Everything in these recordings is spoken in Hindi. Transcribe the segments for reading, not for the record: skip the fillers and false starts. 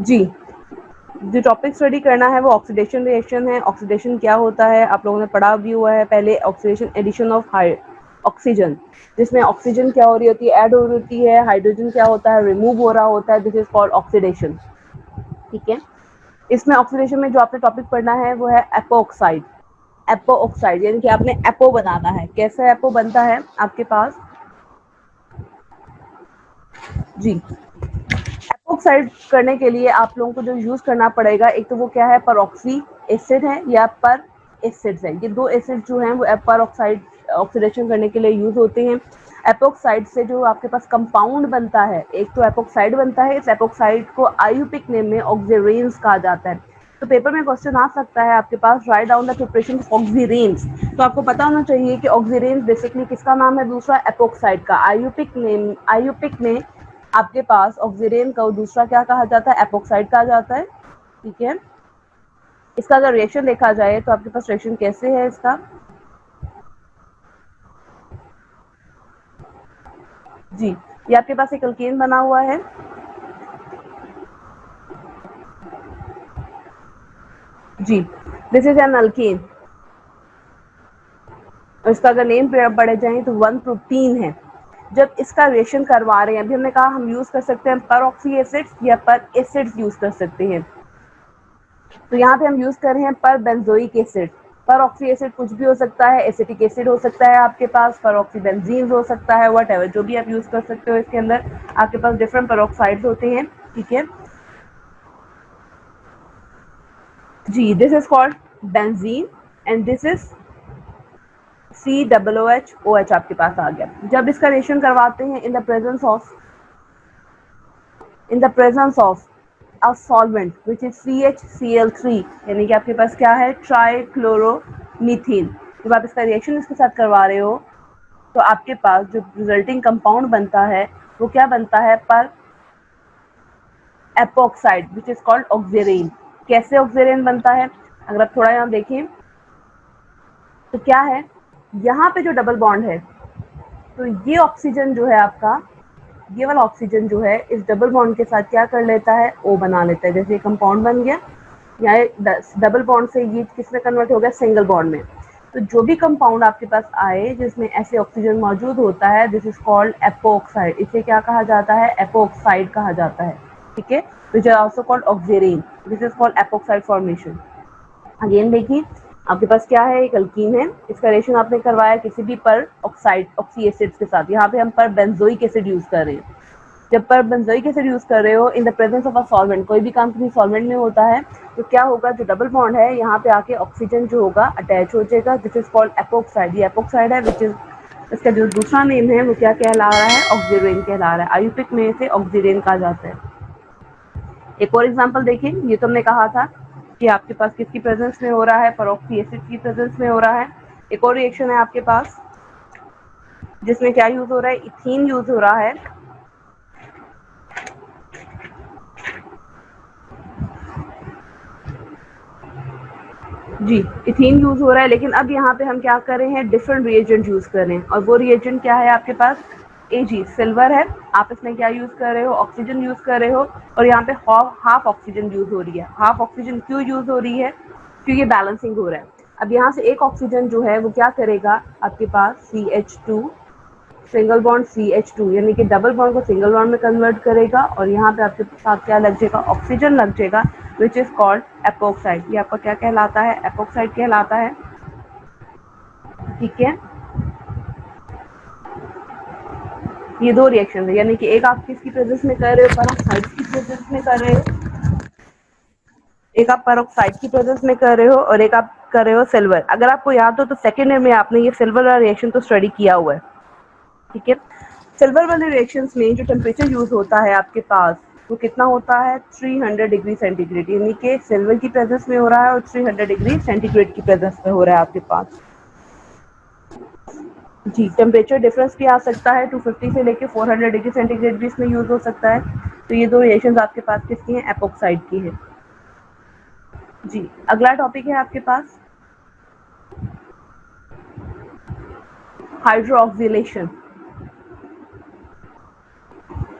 जी, जो टॉपिक स्टडी करना है वो ऑक्सीडेशन रिएक्शन है। ऑक्सीडेशन क्या होता है आप लोगों ने पढ़ा भी हुआ है पहले। ऑक्सीडेशन एडिशन ऑफ ऑक्सीजन, जिसमें ऑक्सीजन क्या हो रही होती है, ऐड हो रही होती है, हाइड्रोजन क्या होता है, रिमूव हो रहा होता है। This is called oxidation. ठीक है, इसमें ऑक्सीडेशन में जो आपने टॉपिक पढ़ना है वो है एपोक्साइड। एपोक्साइड यानी कि आपने एपो बनाना है। कैसा एपो बनता है आपके पास? जी, एपोक्साइड करने के लिए आप लोगों को जो यूज करना पड़ेगा, एक तो वो क्या है, परऑक्सी एसिड है या पर एसिड्स है। ये दो एसिड जो हैं वो पर ऑक्साइड ऑक्सीडेशन करने के लिए यूज होते हैं। एपोक्साइड से जो आपके पास कंपाउंड बनता है, एक तो एपोक्साइड बनता है। इस एपोक्साइड को आयुपिक नेम में ऑक्सीरेन्स कहा जाता है। तो पेपर में क्वेश्चन आ सकता है आपके पास, write down the preparation of oxiranes. तो आपको पता होना चाहिए कि ऑक्सीरेन्स बेसिकली किसका नाम है? दूसरा एपोक्साइड का। आयुपिक में आपके पास ऑक्सीरेन का दूसरा क्या कहा जाता है? एपोक्साइड कहा जाता है। ठीक है, इसका अगर रिएक्शन देखा जाए तो आपके पास रिएक्शन कैसे है इसका? जी, ये आपके पास एक अल्केन बना हुआ है। जी, दिस इज एन अल्केन। और इसका अगर नेम पढ़े जाए तो 1 प्रोटीन है। जब इसका रिएक्शन करवा रहे हैं, अभी हमने कहा हम यूज कर सकते हैं पर ऑक्सी एसिड्स या पर एसिड्स यूज कर सकते हैं। तो यहाँ पे हम यूज कर रहे हैं पर बेंजोइक एसिड। पर ऑक्सी एसिड कुछ भी हो सकता है, एसिटिक एसिड हो सकता है आपके पास, पर ऑक्सी बेंजीन हो सकता है, वट एवर जो भी आप यूज कर सकते हो। इसके अंदर आपके पास डिफरेंट पर ऑक्साइड्स होते हैं। ठीक है जी, this is called benzene and this is COOH आपके पास आ गया। जब इसका रिएक्शन करवाते हैं in the presence of a solvent which is CHCl3, यानी कि आपके पास क्या है? ट्राइक्लोरोमीथेन। जब आप इसका रिएक्शन इसके साथ करवा रहे हो तो आपके पास जो रिजल्टिंग कंपाउंड बनता है वो क्या बनता है? पर epoxide which is called oxirane. कैसे ऑक्सीरेन बनता है? अगर आप थोड़ा यहाँ देखें तो क्या है, यहाँ पे जो डबल बॉन्ड है, तो ये ऑक्सीजन जो है आपका, ये वाला ऑक्सीजन जो है इस डबल बॉन्ड के साथ क्या कर लेता है? O बना लेता है। जैसे ये कंपाउंड बन गया, यहाँ डबल बॉन्ड से ये किस में कन्वर्ट हो गया? सिंगल बॉन्ड में। तो जो भी कंपाउंड आपके पास आए जिसमें ऐसे ऑक्सीजन मौजूद होता है, दिस इज कॉल्ड एपोक्साइड। इसे क्या कहा जाता है? एपोक्साइड कहा जाता है। ठीक है, which are also called oxirane. This is called epoxide formation. Again देखिए, आपके पास क्या है? एक अल्कीन है। इसका रिएक्शन आपने करवाया किसी भी पर ऑक्साइड ऑक्सी एसिड्स के साथ। यहाँ पे हम पर बेंजोइक एसिड यूज कर रहे हैं। जब पर बेंजोइक एसिड यूज कर रहे हो in the presence of a solvent, कोई भी काम किसी सॉल्वेंट में होता है तो क्या होगा? जो डबल बॉन्ड है यहाँ पे आके ऑक्सीजन जो होगा अटैच हो जाएगा। This is called epoxide. ये एपोक्साइड है विच इज, इसका जो दूसरा नेम है वो क्या कहला रहा है? ऑक्सीरेन कहला रहा है। आयुपिक में से ऑक्सीरेन कहा जाता है। एक और एग्जांपल देखिए, ये तो हमने कहा था कि आपके पास किसकी प्रेजेंस में हो रहा है? परऑक्सी एसिड की प्रेजेंस में हो रहा है। एक और रिएक्शन है आपके पास जिसमें क्या यूज हो रहा है? इथीन यूज हो रहा है। जी, इथीन यूज हो रहा है, लेकिन अब यहाँ पे हम क्या कर रहे हैं? डिफरेंट रिएजेंट यूज कर रहे हैं। और वो रिएजेंट क्या है आपके पास? Ag सिल्वर है। आप इसमें क्या यूज कर रहे हो? ऑक्सीजन यूज कर रहे हो। और यहाँ पे हाफ ऑक्सीजन यूज हो रही है। हाफ ऑक्सीजन क्यों यूज हो रही है? क्योंकि बैलेंसिंग हो रहा है। अब यहाँ से एक ऑक्सीजन जो है वो क्या करेगा? आपके पास CH2 सिंगल बॉन्ड CH2 यानी कि डबल बॉन्ड को सिंगल बॉन्ड में कन्वर्ट करेगा और यहाँ पे आपके साथ क्या लग जाएगा? ऑक्सीजन लग जाएगा विच इज कॉल्ड एपोक्साइड। ये आपका क्या कहलाता है? एपोक्साइड कहलाता है। ठीक है, ये दो रिएक्शन है, यानी कि एक आप किसकी प्रेजेंस में कर रहे हो? पेरोक्साइड की प्रेजेंस में कर रहे हो। एक आप पेरोक्साइड की प्रेजेंस में कर रहे हो और एक आप कर रहे हो सिल्वर। अगर आपको याद हो तो सेकेंड ईयर में आपने ये सिल्वर वाला रिएक्शन तो स्टडी किया हुआ है। ठीक है, सिल्वर वाले रिएक्शंस में जो टेम्परेचर यूज होता है आपके पास वो कितना होता है? 300 डिग्री सेंटीग्रेड, यानी कि सिल्वर की प्रेजेंस में हो रहा है और 300 डिग्री सेंटीग्रेड की प्रेजेंस में हो रहा है आपके पास। जी, टेम्परेचर डिफरेंस भी आ सकता है, 250 से लेके 400 डिग्री सेंटीग्रेड भी इसमें यूज हो सकता है। तो ये दो रिएक्शंस आपके पास किसकी हैं? एपोक्साइड की है। जी, अगला टॉपिक है आपके पास hydroxylation.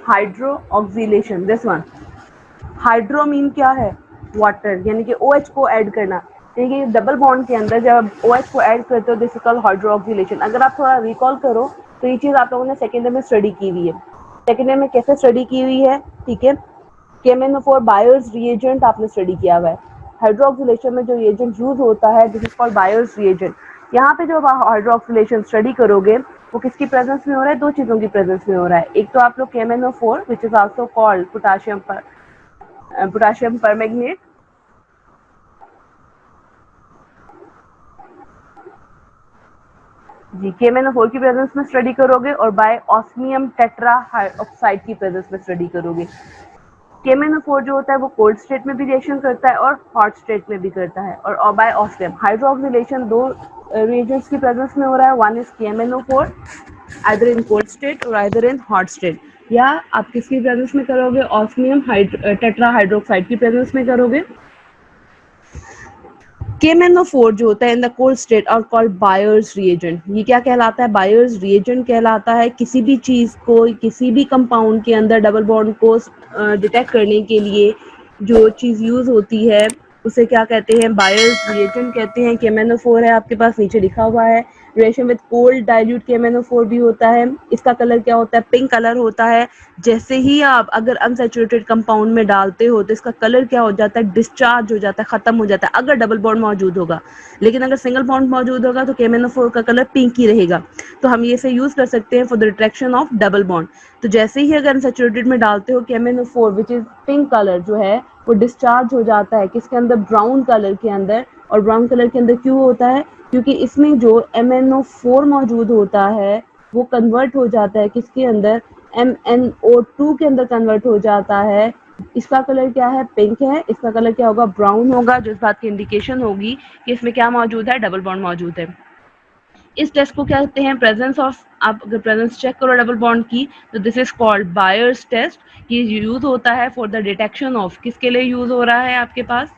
Hydroxylation, this one. Hydro mean क्या है, वाटर, यानी कि OH को ऐड करना, यानी कि डबल बॉन्ड के अंदर जब OH को ऐड करते हो this is called hydro oscillation. अगर आप थोड़ा रिकॉल करो तो ये चीज़ आप लोगों ने सेकेंड ईयर में स्टडी की हुई है। सेकेंड ईयर में कैसे स्टडी की हुई है, ठीक है, KMnO4 बायर्स रिएजेंट आपने स्टडी किया हुआ है। हाइड्रो ऑक्सीलेशन में जो रिएजेंट यूज होता है this is called buyers reagent. यहाँ पे जो आप हाइड्रो ऑक्सीलेशन स्टडी करोगे वो किसकी प्रेजेंस में हो रहा है, दो चीज़ों की प्रेजेंस में हो रहा है। एक तो आप लोग KMnO4 which is also called potassium permanganate, जी KMnO4 की प्रेजेंस में स्टडी करोगे और बाय ऑस्मियम टेट्रा ऑक्साइड की प्रेजेंस में स्टडी करोगे। KMnO4 जो होता है वो कोल्ड स्टेट में भी रिएक्शन करता है और हॉट स्टेट में भी करता है। और बाय ऑस्मियम हाइड्रो ऑक्सीलेशन दो रिएजेंट्स की प्रेजेंस में हो रहा है, one is KMnO4 either in cold state और आइदर इन हॉट स्टेट, या आप किसकी प्रेजेंस में करोगे, ऑस्मियम टेट्रा हाइड्रोक्साइड की प्रेजेंस में करोगे। KMnO4 जो होता है इन द कोल्ड स्टेट और कॉल्ड बायर्स रिएजेंट। ये क्या कहलाता है, बायर्स रिएजेंट कहलाता है। किसी भी चीज़ को, किसी भी कंपाउंड के अंदर डबल बॉन्ड को डिटेक्ट करने के लिए जो चीज़ यूज़ होती है उसे क्या कहते हैं, बायर्स रिएजेंट कहते हैं। KMnO4 है आपके पास, नीचे लिखा हुआ है। Reaction with cold dilute KMnO4 भी होता है। इसका कलर क्या होता है, पिंक कलर होता है। जैसे ही आप अगर अनसैचुरेटेड कंपाउंड में डालते हो तो इसका कलर क्या हो जाता है, डिस्चार्ज हो जाता है, खत्म हो जाता है अगर डबल बॉन्ड मौजूद होगा। लेकिन अगर सिंगल बॉन्ड मौजूद होगा तो KMnO4 का कलर पिंक ही रहेगा। तो हम ये से यूज कर सकते हैं for the detection of double bond. तो जैसे ही अगर अनसैचुरेटेड में डालते हो KMnO4 which is pink colour जो है वो डिस्चार्ज हो जाता है किसके अंदर, ब्राउन कलर के अंदर। और ब्राउन कलर के अंदर क्यों होता है, क्योंकि इसमें जो MnO4 मौजूद होता है वो कन्वर्ट हो जाता है किसके अंदर, MnO2 के अंदर कन्वर्ट हो जाता है। इसका कलर क्या है, पिंक है, इसका कलर क्या होगा, ब्राउन होगा, जो इस बात की इंडिकेशन होगी कि इसमें क्या मौजूद है, डबल बॉन्ड मौजूद है। इस टेस्ट को क्या कहते हैं, प्रेजेंस ऑफ, आप अगर प्रेजेंस चेक करो डबल बॉन्ड की तो this is called Baeyer's test. ये यूज होता है फॉर द डिटेक्शन ऑफ, किसके लिए यूज हो रहा है आपके पास,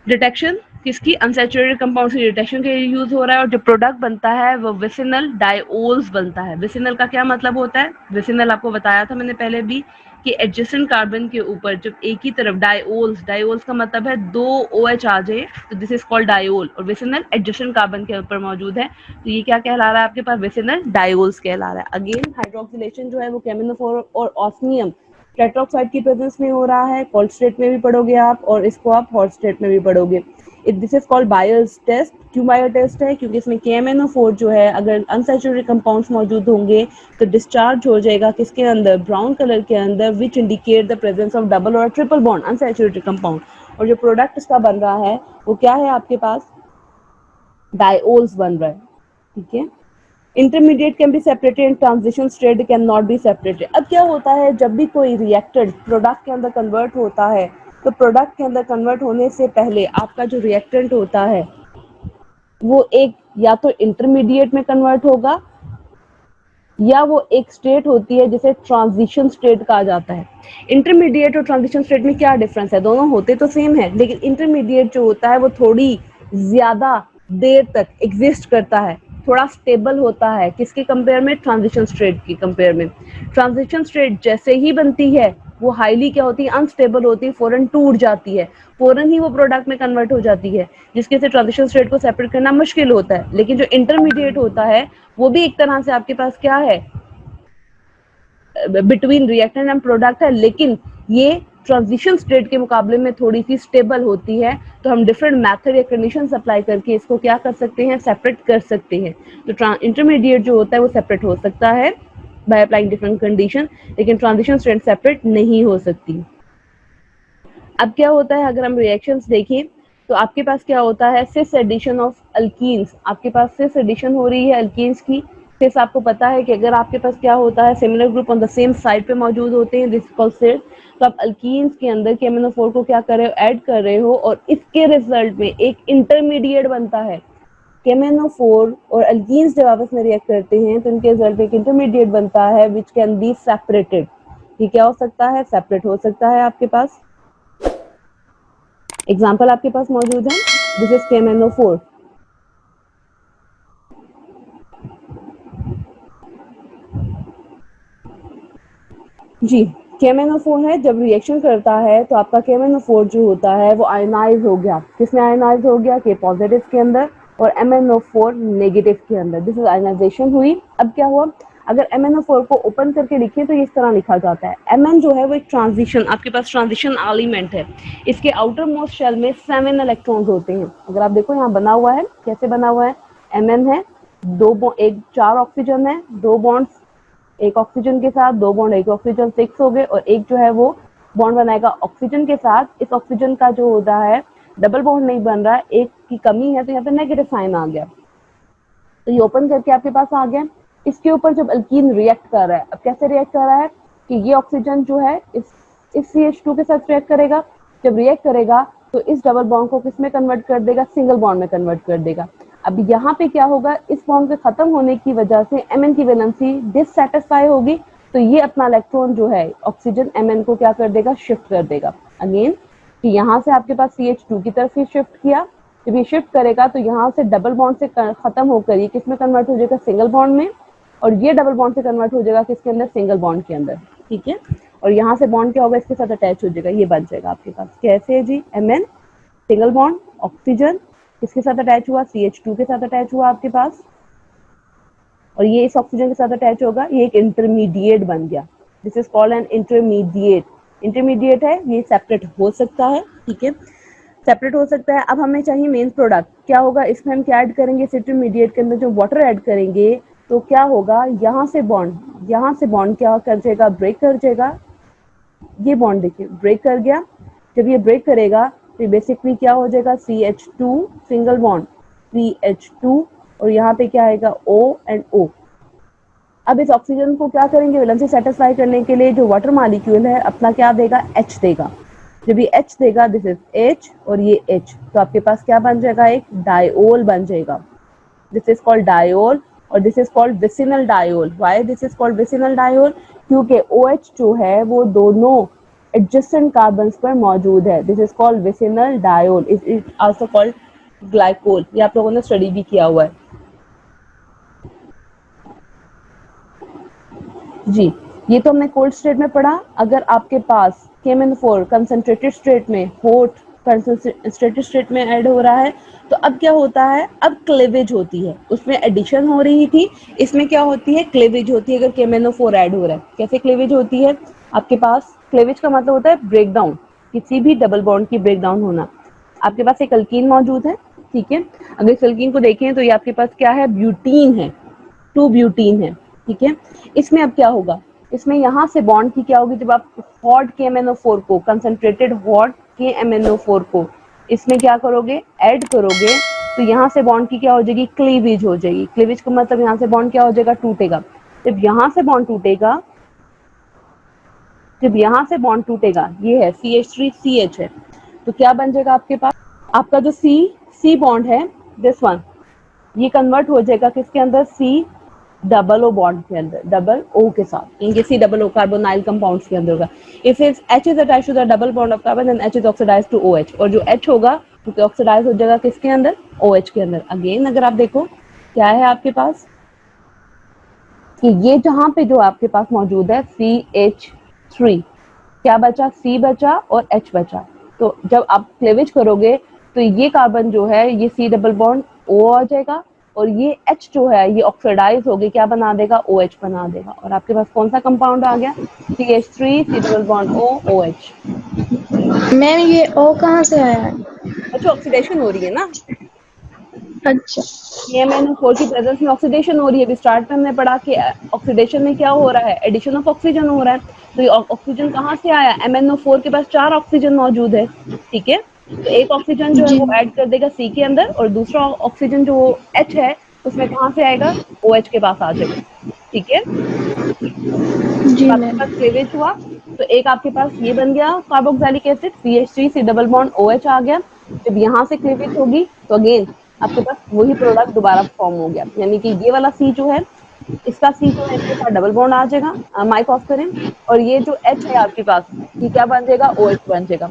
डिटेक्शन किसकी, अनसैचुरेटेड कंपाउंड की डिटेक्शन के लिए यूज हो रहा है। और जो प्रोडक्ट बनता है वो विसिनल डायोल्स बनता है। विसिनल का क्या मतलब होता है, विसिनल आपको बताया था मैंने पहले भी कि एडजेसेंट कार्बन के ऊपर जब एक ही तरफ डायोल्स, डायोल्स का मतलब है दो OH आ जाए तो दिस इज कॉल्ड डायोल, और विसिनल एडजेसेंट कार्बन के ऊपर मौजूद है तो ये क्या कहला रहा है आपके पास, विसिनल डायोल्स कहला रहा है। अगेन हाइड्रोक्सिलेशन जो है वो KMnO4 और ऑस्मियम टेट्राऑक्साइड की प्रेजेंस में हो रहा है। कोल्ड स्टेट में भी पढ़ोगे आप और इसको आप हॉट स्टेट में भी पढ़ोगे। This is called Baeyer's test. क्यों बायर टेस्ट है, क्योंकि इसमें KMnO4 जो है अगर अनसैचुरेटेड कंपाउंड्स मौजूद होंगे तो डिस्चार्ज हो जाएगा किसके अंदर, ब्राउन कलर के अंदर, which indicate the presence of double और ट्रिपल बॉन्ड अनसैचुरेटेड कंपाउंड। और जो प्रोडक्ट इसका बन रहा है वो क्या है आपके पास, डायोल्स बन रहा है, ठीक है। Intermediate can be separated and transition state can not be separated. अब क्या होता है, जब भी कोई रिएक्टेंट प्रोडक्ट के अंदर कन्वर्ट होता है तो प्रोडक्ट के अंदर कन्वर्ट होने से पहले आपका जो रिएक्टेंट होता है वो एक या तो इंटरमीडिएट में कन्वर्ट होगा या वो एक स्टेट होती है जिसे ट्रांजिशन स्टेट कहा जाता है। इंटरमीडिएट और ट्रांजिशन स्टेट में क्या डिफरेंस है, दोनों होते तो सेम है लेकिन इंटरमीडिएट जो होता है वो थोड़ी ज्यादा देर तक एग्जिस्ट करता है, थोड़ा स्टेबल होता है किसके कंपेयर में, ट्रांजिशन स्टेट के कंपेयर में। ट्रांजिशन स्टेट जैसे ही बनती है वो हाईली क्या होती है, अनस्टेबल होती है, फौरन टूट जाती है, फौरन ही वो प्रोडक्ट में कन्वर्ट हो जाती है, जिसके से ट्रांजिशन स्टेट को सेपरेट करना मुश्किल होता है। लेकिन जो इंटरमीडिएट होता है वो भी एक तरह से आपके पास क्या है, बिटवीन रिएक्टेंट एंड प्रोडक्ट है, लेकिन ये ट्रांजिशन स्टेट के मुकाबले में थोड़ी सी स्टेबल होती है। तो हम डिफरेंट मेथड या कंडीशन अप्लाई करके इसको क्या कर सकते हैं, सेपरेट कर सकते हैं। तो इंटरमीडिएट जो होता है वो सेपरेट हो सकता है बाय अप्लाइंग डिफरेंट कंडीशन, लेकिन ट्रांजिशन स्टेट सेपरेट नहीं हो सकती। अब क्या होता है, अगर हम रिएक्शंस देखें तो आपके पास क्या होता है, सिस एडिशन ऑफ अल्कीन्स, आपके पास सिस एडिशन हो रही है अल्कीन्स की। सिस आपको पता है कि अगर आपके पास क्या होता है, similar group on the same side पे मौजूद होते हैं, दिस कॉल्ड सिस। तो आप अल्कीन्स के अंदर KMnO4 को क्या कर रहे हो, ऐड कर रहे हो और इसके रिजल्ट में एक इंटरमीडिएट बनता है। KMnO4 और अल्कीन्स जब आपस में रिएक्ट करते हैं तो इनके रिजल्ट में एक इंटरमीडिएट बनता है विच कैन बी सेपरेटेड। ये क्या हो सकता है, सेपरेट हो सकता है आपके पास। एग्जाम्पल आपके पास मौजूद है, this is KMnO4। Ji, KMnO4 है, जब रिएक्शन करता है तो आपका KMnO4 जो होता है वो आयनाइज हो गया। किसमें आयनाइज हो गया? K पॉजिटिव के अंदर और MnO4 नेगेटिव के अंदर। दिस इज आयनाइजेशन हुई। अब क्या हुआ? अगर MnO4 को ओपन करके लिखें तो इस तरह लिखा जाता है। Mn जो है वो एक ट्रांजिशन, आपके पास ट्रांजिशन एलिमेंट है। इसके आउटर मोस्ट शेल में 7 इलेक्ट्रॉन्स होते हैं। अगर आप देखो यहाँ बना हुआ है, कैसे बना हुआ है? Mn है, एक 4 ऑक्सीजन है, 2 बॉन्ड्स एक ऑक्सीजन के साथ, 2 बॉन्ड एक ऑक्सीजन 6 हो गए और एक जो है वो बॉन्ड बनाएगा ऑक्सीजन के साथ। इस ऑक्सीजन का जो होता है डबल बॉन्ड नहीं बन रहा है, एक की कमी है तो यहाँ पे नेगेटिव साइन आ गया। तो ये ओपन करके आपके पास आ गया। इसके ऊपर जब अल्कीन रिएक्ट कर रहा है, अब कैसे रिएक्ट कर रहा है कि ये ऑक्सीजन जो है इस CH2 के साथ रिएक्ट करेगा। जब रिएक्ट करेगा तो इस डबल बॉन्ड को किस में कन्वर्ट कर देगा? सिंगल बॉन्ड में कन्वर्ट कर देगा। अब यहाँ पे क्या होगा? इस बॉन्ड के खत्म होने की वजह से Mn की वैलेंसी डिससैटिस्फाई होगी, तो ये अपना इलेक्ट्रॉन जो है ऑक्सीजन Mn को क्या कर देगा? शिफ्ट कर देगा। अगेन कि यहाँ से आपके पास CH2 की तरफ ही शिफ्ट किया। जब ये शिफ्ट करेगा तो यहाँ से डबल बॉन्ड से खत्म होकर ये किस में कन्वर्ट हो जाएगा? सिंगल बॉन्ड में। और ये डबल बॉन्ड से कन्वर्ट हो जाएगा किसके अंदर? सिंगल बॉन्ड के अंदर। ठीक है, और यहाँ से बॉन्ड क्या होगा? इसके साथ अटैच हो जाएगा, ये बन जाएगा आपके पास। कैसे है जी? Mn सिंगल बॉन्ड ऑक्सीजन किसके साथ अटैच हुआ? CH2 के साथ अटैच हुआ आपके पास, और ये इस ऑक्सीजन के साथ अटैच होगा, ये एक इंटरमीडिएट बन गया। This is called an intermediate. Intermediate है, ये सेपरेट हो सकता है। ठीक है, सेपरेट हो सकता है। अब हमें चाहिए मेन प्रोडक्ट। क्या होगा इसमें? हम क्या ऐड करेंगे? इस इंटरमीडिएट के अंदर जो वाटर ऐड करेंगे तो क्या होगा? यहाँ से बॉन्ड क्या कर जाएगा? ब्रेक कर जाएगा। ये बॉन्ड देखिए ब्रेक कर गया। जब ये ब्रेक करेगा तो बेसिकली क्या हो जाएगा? CH2 सिंगल बॉन्ड CH2 और यहाँ पे क्या आएगा? O and O। अब इस ऑक्सीजन को क्या करेंगे? वैलेंसी सेटिस्फाई करने के लिए जो वाटर मॉलिक्यूल है अपना क्या देगा? H देगा। जब ये H देगा, दिस इज H और ये H, तो आपके पास क्या बन जाएगा? एक डायोल बन जाएगा। दिस इज कॉल्ड डायोल और this is called vicinal diol. Why this is called vicinal diol? क्योंकि OH जो है वो दोनों एडजेसेंट कार्बन्स पर मौजूद है। This is called vicinal diol. It also called glycol. ये आप लोगों ने स्टडी भी किया हुआ है जी। ये तो हमने कोल्ड स्टेट में पढ़ा। अगर आपके पास KMnO4 कंसंट्रेटेड स्टेट में, हॉट कंसंट्रेटेड स्टेट में ऐड हो रहा है तो अब क्या होता है? अब क्लेवेज होती है। उसमें एडिशन हो रही थी, इसमें क्या होती है? क्लेवेज होती है। अगर KMnO4 ऐड हो रहा है, कैसे क्लेवेज होती है? आपके पास क्लेवेज का मतलब होता है ब्रेकडाउन, किसी भी डबल बॉन्ड की ब्रेकडाउन होना। आपके पास एक अल्कीन मौजूद है, ठीक है। अगर इस अल्कीन को देखें तो ये आपके पास क्या है? ब्यूटीन है, 2 ब्यूटीन है, ठीक है। इसमें अब क्या होगा? इसमें यहाँ से बॉन्ड की क्या होगी? जब आप हॉट KMnO4 को, कंसंट्रेटेड हॉट KMnO4 को इसमें क्या करोगे? ऐड करोगे तो यहाँ से बॉन्ड की क्या हो जाएगी? क्लीवेज हो जाएगी। क्लीवेज का मतलब यहाँ से बॉन्ड क्या हो जाएगा? टूटेगा। जब यहाँ से बॉन्ड टूटेगा, ये है CH3CH है, तो क्या बन जाएगा आपके पास? आपका जो C बॉन्ड है, दिस वन, ये कन्वर्ट हो जाएगा किसके अंदर? C डबल O बॉन्ड के अंदर, डबल O के साथ, इनके C डबल O कार्बोनाइल कंपाउंड्स के अंदर होगा। If H is attached to the double bond of carbon then H is oxidised to OH, और जो H होगा तो ऑक्सीडाइज हो जाएगा किसके अंदर? OH के अंदर। अगेन अगर आप देखो क्या है आपके पास कि ये जहां पे जो आपके पास मौजूद है CH3, क्या बचा? C बचा और H बचा। तो जब आप क्लेवेज करोगे तो ये कार्बन जो है ये C डबल बॉन्ड O आ जाएगा और ये H जो है ये ऑक्सीडाइज होगी, क्या बना देगा? OH बना देगा। और आपके पास कौन सा कंपाउंड आ गया? CH3 C double bond O OH। Ma'am ये ओ कहाँ से आया है? अच्छा, ऑक्सीडेशन हो रही है ना, अच्छा। KMnO4 की प्रेजेंस में ऑक्सीडेशन हो रही है। अभी स्टार्ट में हमने पढ़ा कि ऑक्सीडेशन में क्या हो रहा है? एडिशन ऑफ ऑक्सीजन हो रहा है। तो ये ऑक्सीजन कहाँ से आया? MnO4 के पास 4 ऑक्सीजन मौजूद है, ठीक है। तो एक ऑक्सीजन जो है जी वो ऐड कर देगा C के अंदर और दूसरा ऑक्सीजन जो H है उसमें कहाँ से आएगा? OH के पास आ जाएगा, ठीक है। जी तो आपके मैम। पास क्लेवेज हुआ तो एक आपके पास ये बन गया carboxylic acid CH3 C double bond OH आ गया। जब यहाँ से क्लेवेज होगी तो अगेन आपके पास वही प्रोडक्ट दोबारा फॉर्म हो गया, यानी कि ये वाला C जो है, इसका C जो है इसके साथ डबल बॉन्ड आ जाएगा, माइक ऑफ करें, और ये जो H है आपके पास ये क्या बन जाएगा? OH बन जाएगा,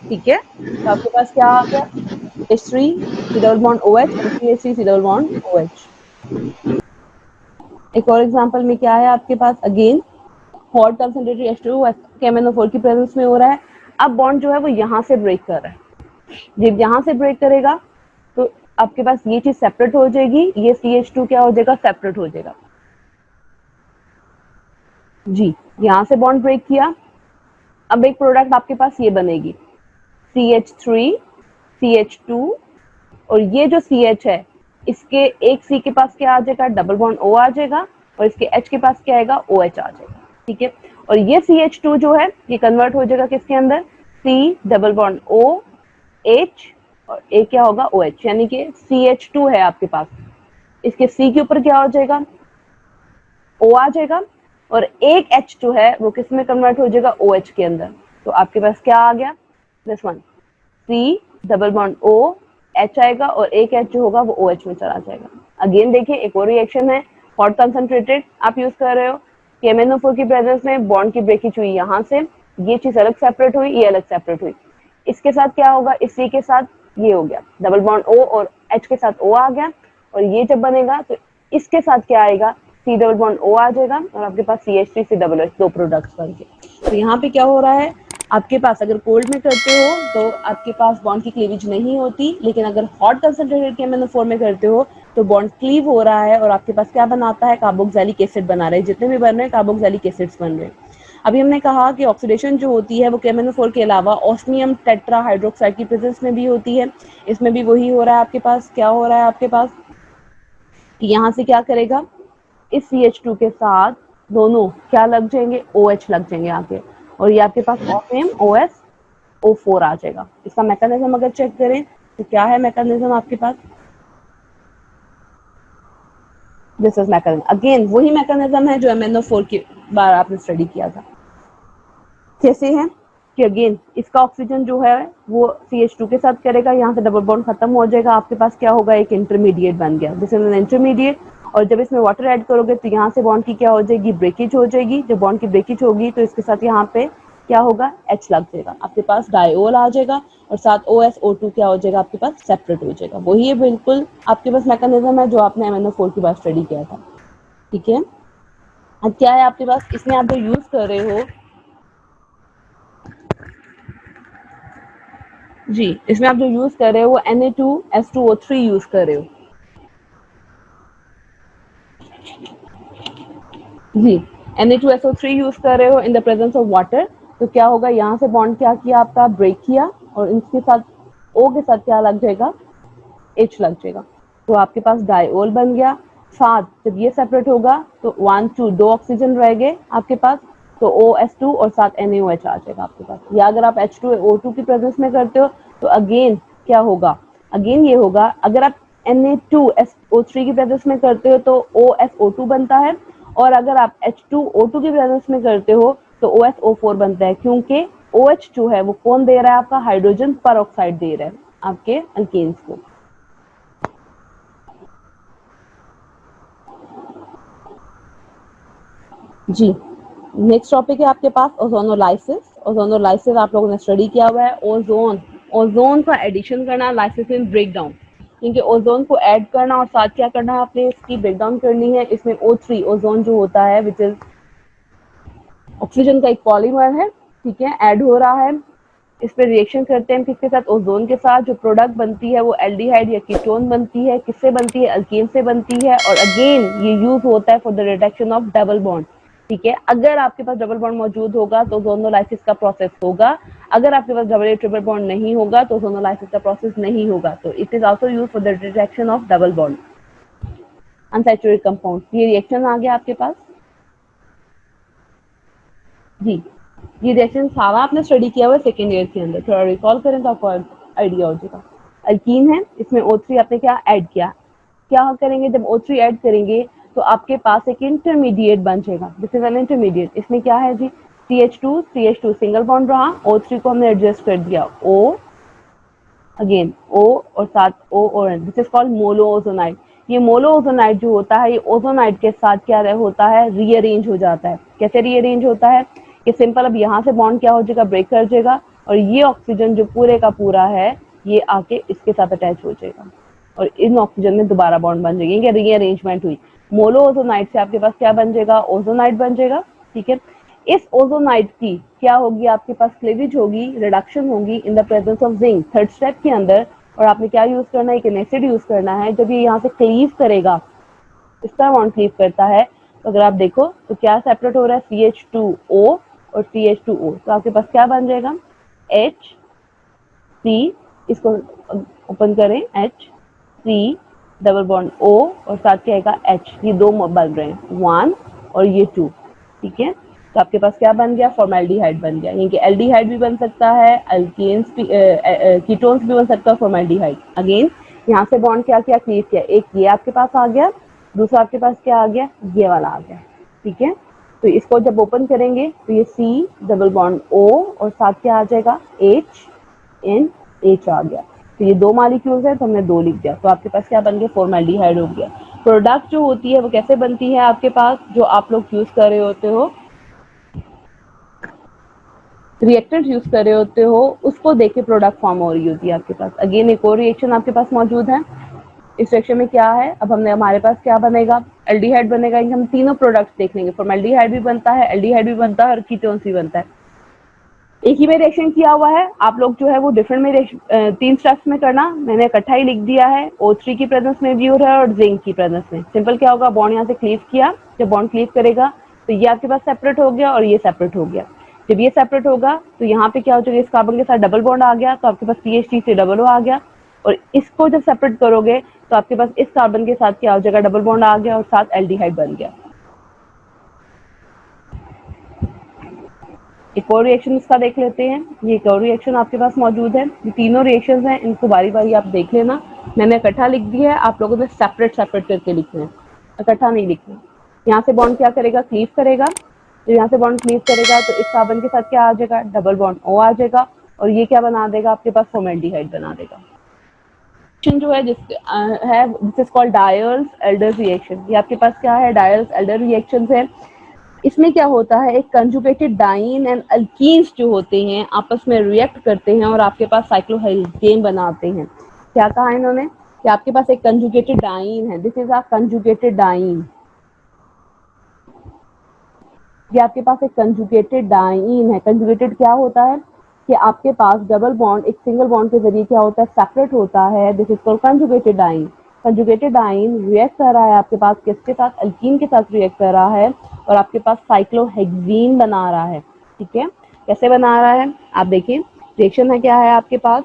ठीक है। तो आपके पास क्या आ गया? CH3 C double bond OH और CH3 C double bond OH। एक और एग्जांपल में क्या है आपके पास? Again hot concentrated H2O KMnO4 की प्रेजेंस में हो रहा है। अब बॉन्ड जो है वो यहाँ से ब्रेक कर रहा है। जब यहाँ से ब्रेक करेगा तो आपके पास ये चीज सेपरेट हो जाएगी, ये CH2 क्या हो जाएगा, सेपरेट हो जाएगा। जी, यहाँ से बॉन्ड ब्रेक किया। अब एक प्रोडक्ट आपके पास ये बनेगी CH3 CH2, और ये जो CH है इसके एक C के पास क्या आ जाएगा, डबल बॉन्ड O आ जाएगा, और इसके H के पास क्या आएगा, OH आ जाएगा। ठीक है, और ये CH2 जो है ये कन्वर्ट हो जाएगा किसके अंदर, C double bond O H और एक क्या होगा OH, यानी कि CH2 है आपके पास, इसके C के ऊपर क्या हो जाएगा, O आ जाएगा, और एक H2 है वो किस में कन्वर्ट हो जाएगा, OH के अंदर। तो आपके पास क्या आ गया, this one C double bond O H आएगा, और एक H जो होगा वो OH में चला जाएगा। अगेन देखिए एक और रिएक्शन है, हॉट कंसंट्रेटेड आप यूज कर रहे हो, KMnO4 की प्रेजेंस में बॉन्ड की ब्रेकेज हुई यहाँ से, ये चीज अलग सेपरेट हुई, ये अलग सेपरेट हुई। इसके साथ क्या होगा, इस C के साथ ये हो गया डबल बॉन्ड O, और H के साथ O आ गया, और ये जब बनेगा तो इसके साथ क्या आएगा, C डबल बॉन्ड O आ जाएगा, और आपके पास CH3 COOH दो प्रोडक्ट्स बन गए। तो यहाँ पे क्या हो रहा है, आपके पास अगर कोल्ड में करते हो तो आपके पास बॉन्ड की क्लीवेज नहीं होती, लेकिन अगर हॉट कंसंट्रेटेड KMnO4 में करते हो तो बॉन्ड क्लीव हो रहा है, और आपके पास क्या बनाता है, कार्बोक्सिलिक एसिड बना रहे हैं, जितने भी बन रहे हैं कार्बोक्सिलिक एसिड्स बन रहे हैं। अभी हमने कहा कि ऑक्सीडेशन जो होती है वो KMnO4 के अलावा ऑस्मियम टेट्रा हाइड्रोक्साइड की प्रेजेंस में भी होती है। इसमें भी वही हो रहा है आपके पास, क्या हो रहा है आपके पास कि यहाँ से क्या करेगा, इस CH2 के साथ दोनों क्या लग जाएंगे, OH लग जाएंगे आके, और ये आपके पास OM OS O4 आ जाएगा। इसका मैकेनिज्म अगर चेक करें तो क्या है मैकेनिज्म आपके पास, दिस इज मैकेनिज्म, अगेन वही मैकेनिज्म है जो MnO4 की बार आपने स्टडी किया था। कैसे है कि अगेन इसका ऑक्सीजन जो है वो CH2 के साथ करेगा, यहाँ से डबल बॉन्ड खत्म हो जाएगा, आपके पास क्या होगा, एक इंटरमीडिएट बन गया, दिस इज एन इंटरमीडिएट। और जब इसमें वाटर ऐड करोगे तो यहाँ से बॉन्ड की क्या हो जाएगी, ब्रेकेज हो जाएगी। जब बॉन्ड की ब्रेकेज होगी तो इसके साथ यहाँ पे क्या होगा, H लग जाएगा, आपके पास डायोल आ जाएगा, और साथ OSO2 क्या हो जाएगा, आपके पास सेपरेट हो जाएगा। वही है बिल्कुल आपके पास मैकेनिज्म है जो आपने MnO4 की बात स्टडी किया था। ठीक है, अब क्या है आपके पास, इसमें आप जो यूज कर रहे हो, जी इसमें आप जो यूज कर रहे हो वो Na2S2O3 यूज कर रहे हो। जी Na2SO3 यूज कर रहे हो in the presence of water. तो क्या होगा, यहाँ से बॉन्ड क्या किया आपका, ब्रेक किया, और इसके साथ O के साथ क्या लग जाएगा, H लग जाएगा, तो आपके पास डायोल बन गया। साथ जब ये सेपरेट होगा तो 1 2 दो ऑक्सीजन रह गए आपके पास, तो OS2 और साथ NaOH आ जाएगा आपके पास। या अगर आप H2O2 की प्रेजेंस में करते हो तो अगेन क्या होगा, अगेन ये होगा, अगर आप Na2SO3 की प्रेजेंस में करते हो तो OSO2 बनता है, और अगर आप H2O2 की प्रेजेंस में करते हो तो OSO4 बनता है, क्योंकि OH जो है वो कौन दे रहा है, आपका हाइड्रोजन पर ऑक्साइड दे रहा है आपके अल्केन्स को। जी, नेक्स्ट टॉपिक है आपके पास ओजोनोलाइसिस। ओजोनोलाइसिस आप लोगों ने स्टडी किया हुआ है, ओजोन का एडिशन करना, लाइसिस मीन ब्रेक डाउन, क्योंकि ओजोन को ऐड करना और साथ क्या करना है, आपने इसकी ब्रेक डाउन करनी है। इसमें O3 ओजोन जो होता है विच इज ऑक्सीजन का एक पॉलीमर है, ठीक है, ऐड हो रहा है। इस पर रिएक्शन करते हैं किसके साथ, ओजोन के साथ। जो प्रोडक्ट बनती है वो एल्डिहाइड या कीटोन बनती है, किससे बनती है, अल्केन से बनती है, और अगेन ये यूज होता है for the reduction of double bond. ठीक है, अगर आपके पास डबल बॉन्ड मौजूद होगा तो ओजोनोलाइसिस का प्रोसेस होगा, अगर आपके पास डबल ट्रिपल बॉन्ड नहीं होगा तो ओजोनोलाइसिस का प्रोसेस नहीं होगा। तो it is also use for the reduction of double bond unsaturated compound. ये रिएक्शन आ गया आपके पास। जी, ये रिएक्शन सारा आपने स्टडी किया हुआ है सेकेंड ईयर के अंदर, थोड़ा रिकॉल करें तो आपको आइडिया हो जाएगा। अल्कीन है, इसमें O3 आपने क्या ऐड किया, क्या करेंगे, जब O3 ऐड करेंगे तो आपके पास एक इंटरमीडिएट बन जाएगा, दिस इज एन इंटरमीडिएट। इसमें क्या है जी, CH2 सिंगल बॉन्ड रहा, O3 को हमने एडजस्ट कर दिया, O अगेन O और साथ O और N, दिस इज कॉल्ड मोलोओजोनाइड। ये मोलोओजोनाइड जो होता है ये ओजोनाइड के साथ क्या होता है, रीअरेंज हो जाता है। कैसे रीअरेंज होता है कि सिंपल, अब यहाँ से बॉन्ड क्या हो जाएगा, ब्रेक कर जाएगा, और ये ऑक्सीजन जो पूरे का पूरा है ये आके इसके साथ अटैच हो जाएगा, और इन ऑक्सीजन में दोबारा बॉन्ड बन जाएगी, रीअरेंजमेंट हुई। मोलोओजोनाइड से आपके पास क्या बन जाएगा, ओजोनाइड बन जाएगा। ठीक है, इस ओजोनाइड की क्या होगी, आपके पास क्लीवेज होगी, रिडक्शन होगी in the presence of zinc third step के अंदर। और आपने क्या यूज करना है, एक एसिड यूज करना है। जब ये यहाँ से क्लीव करेगा, इसका बॉन्ड क्लीव करता है, तो अगर आप देखो तो क्या सेपरेट हो रहा है, CH2O और CH2O। तो आपके पास क्या बन जाएगा, HC, इसको ओपन करें, HC डबल बॉन्ड O और साथ क्या आएगा H। ये दो बन रहे हैं, 1 और ये 2, ठीक है। तो आपके पास क्या बन गया, फॉर्मेल्डिहाइड बन गया। यानी कि एल्डिहाइड भी बन सकता है, अल्केन्स भी, कीटोन्स भी बन सकता है, फॉर्मेल्डिहाइड। अगेन यहाँ से बॉन्ड क्या किया, क्लीव किया, एक ये आपके पास आ गया, दूसरा आपके पास क्या आ गया, ये वाला आ गया, ठीक है। तो इसको जब ओपन करेंगे तो ये C डबल बॉन्ड O और साथ क्या आ जाएगा, HNH आ गया। तो ये दो मॉलिक्यूल्स है, तो हमने दो लिख दिया। तो आपके पास क्या बन गया, फॉर्मेल्डिहाइड हो गया। प्रोडक्ट जो होती है वो कैसे बनती है आपके पास, जो आप लोग यूज कर रहे होते हो, रिएक्टेंट यूज कर रहे होते हो, उसको देख के प्रोडक्ट फॉर्म हो रही होती है आपके पास। अगेन एक और रिएक्शन आपके पास मौजूद है। इस सेक्शन में क्या है, अब हमने हमारे पास क्या बनेगा, एल्डिहाइड बनेगा। हम तीनों प्रोडक्ट्स देख लेंगे, फॉर्मेल्डिहाइड भी बनता है, एल्डिहाइड भी बनता है और कीटोन्स भी बनता है। एक ही में रिएक्शन किया हुआ है, आप लोग जो है वो डिफरेंट में 3 स्टेप्स में करना, मैंने इकट्ठा ही लिख दिया है। O3 की प्रेजेंस में भी हो रहा है और जिंक की प्रेजेंस में। सिंपल क्या होगा, बॉन्ड यहाँ से क्लीव किया, जब बॉन्ड क्लीव करेगा तो ये आपके पास सेपरेट हो गया और ये सेपरेट हो गया। जब ये सेपरेट होगा तो यहाँ पे क्या हो जाएगा, इस कार्बन के साथ डबल बॉन्ड आ गया, तो आपके पास CH3 से डबल O आ गया। और इसको जब सेपरेट करोगे तो आपके पास इस कार्बन के साथ क्या हो जाएगा, डबल बॉन्ड आ गया और साथ एल्डिहाइड बन गया। एक और रिएक्शन इसका देख लेते हैं। ये एक और रिएक्शन आपके पास मौजूद है। ये तीनों रिएक्शंस हैं, इनको बारी बारी आप देख लेना। मैंने इकट्ठा लिख दिया है, आप लोगों ने सेपरेट सेपरेट करके लिखना है, इकट्ठा नहीं लिखना। यहाँ से बॉन्ड क्या करेगा, क्लीव करेगा। तो यहाँ से बॉन्ड क्लीव करेगा तो इस कार्बन के साथ क्या आ जाएगा, डबल बॉन्ड O आ जाएगा और ये क्या बना देगा, आपके पास फॉर्मेल्डिहाइड बना देगा। जो है this is called Diels Alder reaction. ये आपके पास क्या है, डायल्स-एल्डर रिएक्शन है। इसमें क्या होता है, एक कंजुगेटेड डाइन एंड अल्कीन्स जो होते हैं आपस में रिएक्ट करते हैं और आपके पास साइक्लोहेक्सेन बनाते हैं। क्या कहा इन्होंने कि आपके पास एक कंजुगेटेड डाइन है, this is a conjugated diene. ये आपके पास एक कंजुगेटेड डाइन है। कंजुगेटेड क्या होता है कि आपके पास डबल बॉन्ड एक सिंगल बॉन्ड के जरिए क्या होता है, सेपरेट होता है। This is called conjugated diene. Conjugated diene react कर रहा है आपके पास किसके साथ, अल्कीन के साथ रिएक्ट कर रहा है और आपके पास साइक्लोहेक्सेन बना रहा है, ठीक है। कैसे बना रहा है, आप देखिए रिएक्शन है क्या है आपके पास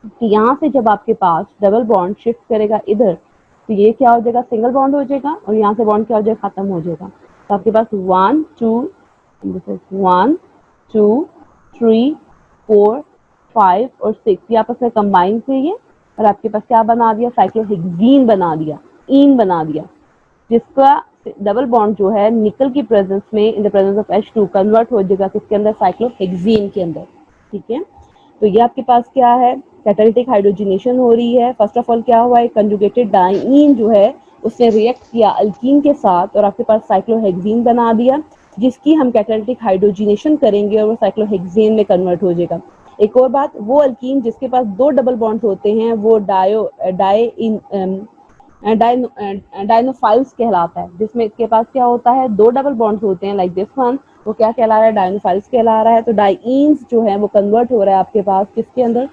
कि यहाँ से जब आपके पास डबल बॉन्ड शिफ्ट करेगा इधर, तो ये क्या हो जाएगा, सिंगल बॉन्ड हो जाएगा और यहाँ से बॉन्ड क्या हो जाएगा, खत्म हो जाएगा। तो आपके पास 1 2 3 4 5 और 6 ये आपस में कंबाइन हुई है और आपके पास क्या बना दिया, साइक्लोहेक्सेन बना दिया, ईन बना दिया, जिसका डबल बॉन्ड जो है निकल की प्रेजेंस में in the presence of H2 convert हो जाएगा किसके अंदर, साइक्लोहेक्सेन के अंदर, ठीक है। तो ये आपके पास क्या है, कैटालिटिक हाइड्रोजनेशन हो रही है। फर्स्ट ऑफ ऑल क्या हुआ है, कंजुगेटेड डाइन जो है उसने रिएक्ट किया अल्कीन के साथ और आपके पास साइक्लोहेक्सेन बना दिया, जिसकी हम कैटालिटिक हाइड्रोजनेशन करेंगे और वो साइक्लोहेक्सेन में कन्वर्ट हो जाएगा। एक और बात, वो अल्कीन जिसके पास दो डबल बॉन्ड होते हैं वो डाइनोफाइल्स कहलाता है, जिसमें इसके पास क्या होता है, दो डबल बॉन्ड्स होते हैं लाइक दिस वन, वो क्या कहला रहा है, डाइनोफाइल्स कहला रहा है। तो डाइईन्स जो है वो कन्वर्ट हो रहा है आपके पास किसके अंदर,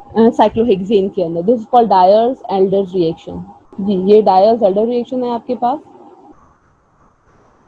साइक्लोहेक्सेन के अंदर। This is called Diels Alder reaction. जी ये डायल्स-एल्डर रिएक्शन है आपके पास।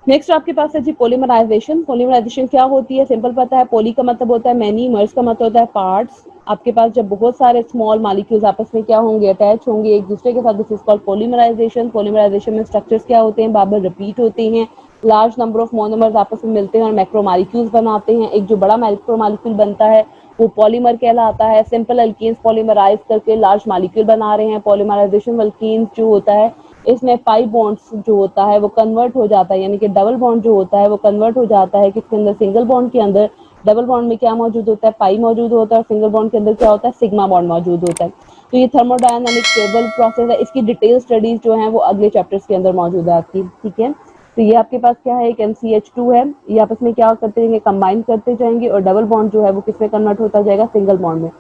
नेक्स्ट आपके पास है जी पॉलीमराइजेशन। पॉलीमराइजेशन क्या होती है, सिंपल पता है, पॉली का मतलब होता है मैनी, मर्ज का मतलब होता है पार्ट्स। आपके पास जब बहुत सारे स्मॉल मॉलिक्यूल्स आपस में क्या होंगे, अटैच होंगे एक दूसरे के साथ, this is called polymerisation. Polymerisation में स्ट्रक्चर्स क्या होते हैं, बार बार रिपीट होते हैं, लार्ज नंबर ऑफ मोनोमर्स आपस में मिलते हैं और मैक्रोमॉलिक्यूल्स बनाते हैं। एक जो बड़ा मैक्रोमॉलिक्यूल बनता है वो पॉलीमर कहलाता है। सिंपल अल्कीन्स पॉलीमराइज करके लार्ज मॉलिक्यूल बना रहे हैं। पॉलीमराइजेशन अल्कीन्स जो होता है इसमें पाई बॉन्ड्स जो होता है वो कन्वर्ट हो जाता है, यानी कि डबल बॉन्ड जो होता है वो कन्वर्ट हो जाता है किसके अंदर, सिंगल बॉन्ड के अंदर। डबल बॉन्ड में क्या मौजूद होता है, पाई मौजूद होता है और सिंगल बॉन्ड के अंदर क्या होता है, सिग्मा बॉन्ड मौजूद होता है। तो ये थर्मोडायनामिक स्टेबल प्रोसेस है। इसकी डिटेल स्टडीज जो है वो अगले चैप्टर्स के अंदर मौजूद है आपकी, ठीक है। तो ये आपके पास क्या है, एक MCH2 है, ये आपस में क्या करते जाएंगे, कंबाइन करते जाएंगे और डबल बॉन्ड जो है वो किसमें कन्वर्ट होता जाएगा, सिंगल बॉन्ड में।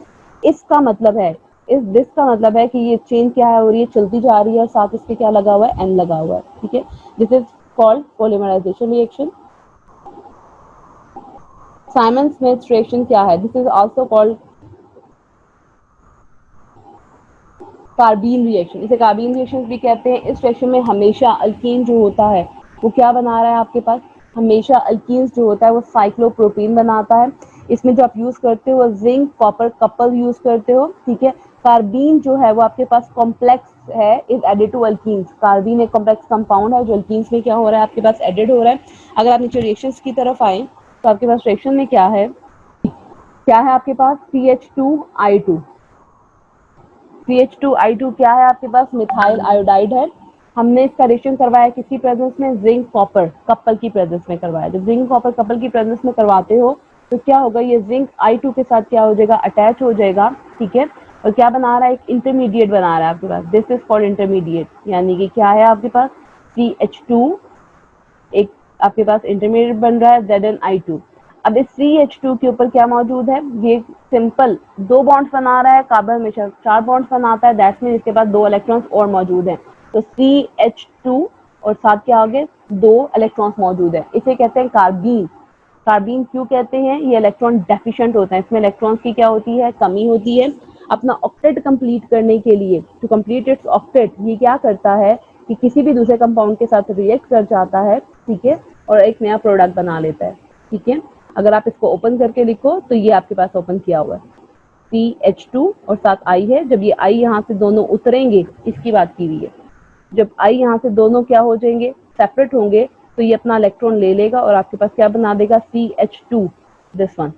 इसका मतलब है दिस का मतलब है कि ये चेन क्या है और ये चलती जा रही है और साथ इसके क्या लगा हुआ है, N लगा हुआ है, ठीक है। This is called polymerization reaction. Simon-Smith reaction क्या है? This is also called carbene reaction. इसे कार्बीन रिएक्शन भी कहते हैं. इस रिएक्शन में हमेशा अल्कीन जो होता है वो क्या बना रहा है आपके पास? हमेशा अल्कीन्स जो होता है वो साइक्लोप्रोपीन बनाता है. इसमें जो आप यूज करते हो जिंक कॉपर कपल यूज करते हो. ठीक है. कार्बीन जो है वो आपके पास कॉम्प्लेक्स है, is added to alkenes. Carbene एक कॉम्प्लेक्स कंपाउंड है जो अल्कीन्स में क्या हो रहा है आपके पास एडेड हो रहा है. अगर आप नीचे रिएक्शंस की तरफ आए तो आपके पास रिएक्शन में क्या है आपके पास CH2I2. CH2I2 क्या है आपके पास? मिथाइल आयोडाइड है. हमने इसका रिएक्शन करवाया किसी प्रेजेंस में? जिंक कॉपर कपल की प्रेजेंस में करवाया. जब जिंक कॉपर कपल की प्रेजेंस में करवाते हो तो क्या होगा? ये जिंक I2 के साथ क्या हो जाएगा? अटैच हो जाएगा. ठीक है. और क्या बना रहा है? एक इंटरमीडिएट बना रहा है आपके पास. This is called intermediate. यानी कि क्या है आपके पास? CH2 एक आपके पास इंटरमीडिएट बन रहा है ZnI2. अब इस CH2 के ऊपर क्या मौजूद है? ये सिंपल 2 बॉन्ड्स बना रहा है. कार्बन हमेशा 4 बॉन्ड्स बनाता है. दैट्स मीन इसके पास 2 इलेक्ट्रॉन्स और मौजूद हैं. तो CH2 और साथ क्या आगे 2 इलेक्ट्रॉन्स मौजूद है. इसे कहते हैं कार्बीन. कार्बीन क्यों कहते हैं? ये इलेक्ट्रॉन डेफिशिएंट होता है. इसमें इलेक्ट्रॉन्स की क्या होती है? कमी होती है. अपना ऑक्टेट कंप्लीट करने के लिए, टू कंप्लीट इट्स ऑक्टेट, ये क्या करता है कि किसी भी दूसरे कंपाउंड के साथ रिएक्ट कर जाता है. ठीक है. और एक नया प्रोडक्ट बना लेता है. ठीक है. अगर आप इसको ओपन करके लिखो तो ये आपके पास ओपन किया हुआ है. CH2 और साथ I है. जब ये I यहाँ से दोनों उतरेंगे, इसकी बात की हुई है. जब I यहाँ से दोनों क्या हो जाएंगे? सेपरेट होंगे. तो ये अपना इलेक्ट्रॉन ले लेगा और आपके पास क्या बना देगा? CH2. This one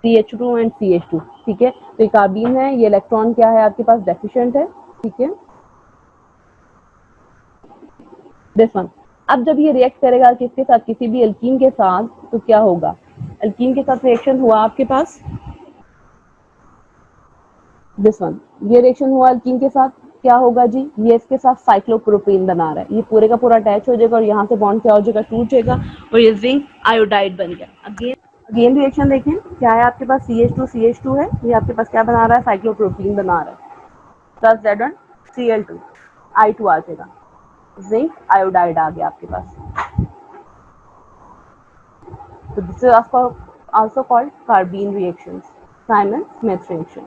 CH2 and CH2. ठीक है. तो ये कार्बीन है. ये इलेक्ट्रॉन क्या है आपके पास? डेफिशिएंट है. ठीक है. This one. अब जब ये रिएक्ट करेगा किसके साथ? किसी भी अल्कीन के साथ, तो क्या होगा? अल्कीन के साथ रिएक्शन हुआ आपके पास. This one. ये रिएक्शन हुआ अल्कीन के साथ. क्या होगा जी? ये इसके साथ साइक्लोप्रोपीन बना रहा है. ये पूरे का पूरा अटैच हो जाएगा और यहाँ से बॉन्ड क्या हो जाएगा? टूट जाएगा और ये जिंक आयोडाइड बन गया. अगेन रिएक्शन देखें. क्या है आपके पास? CH2 है. ये आपके पास क्या बना रहा है? साइक्लोप्रोपीन बना रहा है. प्लस Zn Cl2 I2 आ जाएगा. जिंक आयोडाइड आ गया आपके पास. तो this is also called carbene reactions. Simon-Smith reaction.